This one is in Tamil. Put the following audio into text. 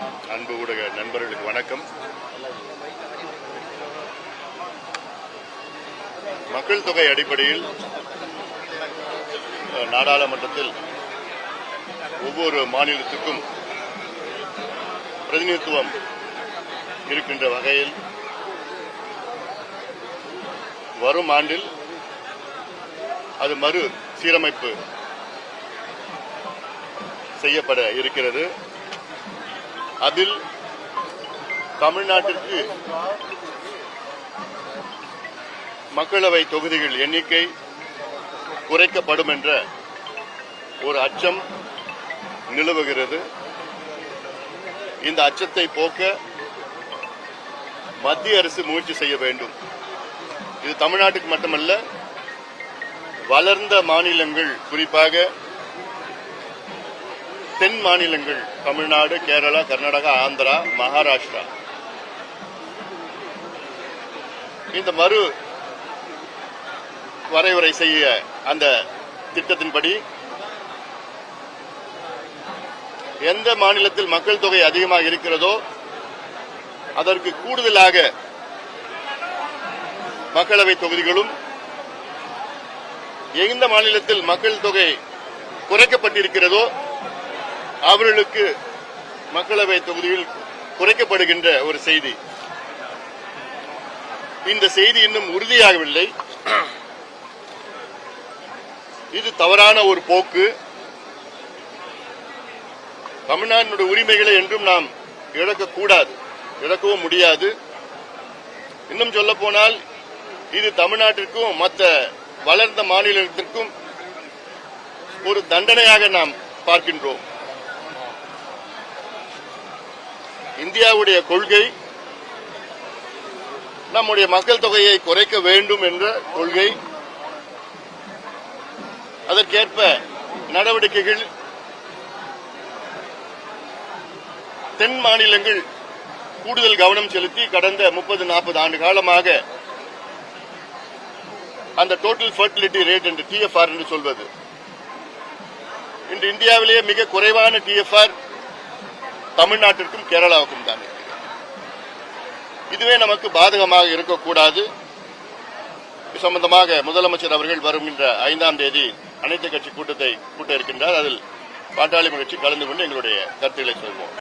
அன்பு ஊடக நண்பர்களுக்கு வணக்கம். மக்கள் தொகை அடிப்படையில் நாடாளுமன்றத்தில் ஒவ்வொரு மாநிலத்துக்கும் பிரதிநிதித்துவம் இருக்கின்ற வகையில் வரும் ஆண்டில் அது மறு சீரமைப்பு செய்யப்பட இருக்கிறது. அதில் தமிழ்நாட்டிற்கு மக்களவை தொகுதிகள் எண்ணிக்கை குறைக்கப்படும் என்ற ஒரு அச்சம் நிலவுகிறது. இந்த அச்சத்தை போக்க மத்திய அரசு முயற்சி செய்ய வேண்டும். இது தமிழ்நாட்டுக்கு மட்டுமல்ல, வளர்ந்த மாநிலங்கள், குறிப்பாக தென் மாநிலங்கள், தமிழ்நாடு, கேரளா, கர்நாடகா, ஆந்திரா, மகாராஷ்டிரா, இந்த மறு வரையறை செய்ய அந்த திட்டத்தின்படி எந்த மாநிலத்தில் மக்கள் தொகை அதிகமாக இருக்கிறதோ அதற்கு கூடுதலாக மக்களவை தொகுதிகளும், எந்த மாநிலத்தில் மக்கள் தொகை குறைக்கப்பட்டிருக்கிறதோ அவர்களுக்கு மக்களவை தொகுதியில் குறைக்கப்படுகின்ற ஒரு செய்தி. இந்த செய்தி இன்னும் உறுதியாகவில்லை. இது தவறான ஒரு போக்கு. தமிழ்நாட்டினுடைய உரிமைகளை என்றும் நாம் இழக்கக்கூடாது, இழக்கவும் முடியாது. இன்னும் சொல்ல போனால் இது தமிழ்நாட்டிற்கும் மற்ற வளர்ந்த மாநிலத்திற்கும் ஒரு தண்டனையாக நாம் பார்க்கின்றோம். இந்தியாவுடைய கொள்கை நம்முடைய மக்கள் தொகையை குறைக்க வேண்டும் என்ற கொள்கை. அதற்கேற்ப நடவடிக்கைகள் தென் மாநிலங்கள் கூடுதல் கவனம் செலுத்தி கடந்த 30-40 ஆண்டு காலமாக அந்த டோட்டல் ஃபர்டிலிட்டி ரேட் என்று TFR என்று சொல்வது, இன்று இந்தியாவிலேயே மிக குறைவான TFR தமிழ்நாட்டிற்கும் கேரளாவுக்கும் தான். இதுவே நமக்கு பாதகமாக இருக்கக்கூடாது. இது சம்பந்தமாக முதலமைச்சர் அவர்கள் வருகின்ற 5ஆம் தேதி அனைத்து கட்சி கூட்டத்தை கூட்ட இருக்கின்றார். அதில் பாட்டாளி கட்சி கலந்து கொண்டு எங்களுடைய கருத்துக்களை சொல்வோம்.